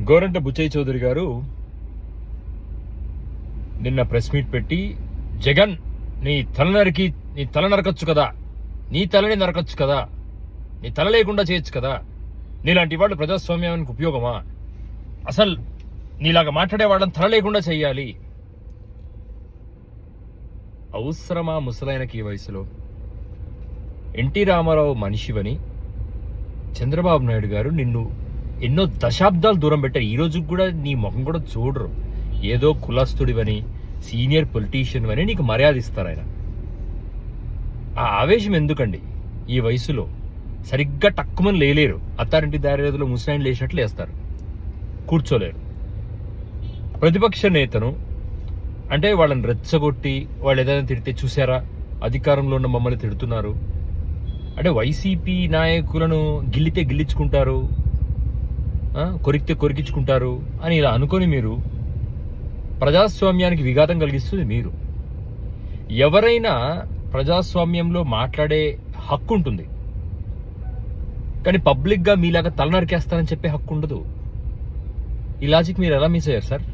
గోరంట బుచ్చయ్య చౌదరి గారు నిన్న press meet పెట్టి, జగన్ నీ తల నరకొచ్చు కదా, నీ తలని నరకొచ్చు కదా, నీ తల లేకుండా చేయొచ్చు కదా, నీలాంటి వాళ్ళు ప్రజాస్వామ్యానికి ఉపయోగమా, అసలు నీలాగా మాట్లాడే వాళ్ళని తల లేకుండా చెయ్యాలి. అవసరమా ముసలైనకి ఈ వయసులో? ఎన్టీ రామారావు మనిషివని చంద్రబాబు నాయుడు గారు నిన్ను ఎన్నో దశాబ్దాలు దూరం పెట్టారు. ఈ రోజు కూడా నీ ముఖం కూడా చూడరు. ఏదో కులస్తుడివని, సీనియర్ పొలిటీషియన్ అని నీకు మర్యాద ఇస్తారు ఆయన. ఆ ఆవేశం ఎందుకండి? ఈ వయసులో సరిగ్గా టక్కుమని లేలేరు. అత్తారింటి దారిలో ముసలాయిని లేచినట్లు లేస్తారు, కూర్చోలేరు. ప్రతిపక్ష నేతను అంటే వాళ్ళని రెచ్చగొట్టి వాళ్ళు ఏదైనా తిడితే, చూసారా అధికారంలో ఉన్న మమ్మల్ని తిడుతున్నారు అంటే, వైసీపీ నాయకులను గిల్లితే గిల్లించుకుంటారు, కొరికితే కొరికించుకుంటారు అని ఇలా అనుకొని మీరు ప్రజాస్వామ్యానికి విఘాతం కలిగిస్తుంది మీరు. ఎవరైనా ప్రజాస్వామ్యంలో మాట్లాడే హక్కు ఉంటుంది, కానీ పబ్లిక్గా మీలాగా తల నరికేస్తానని చెప్పే హక్కు ఉండదు. ఈ లాజిక్ మీరు ఎలా మిస్ అయ్యారు సార్?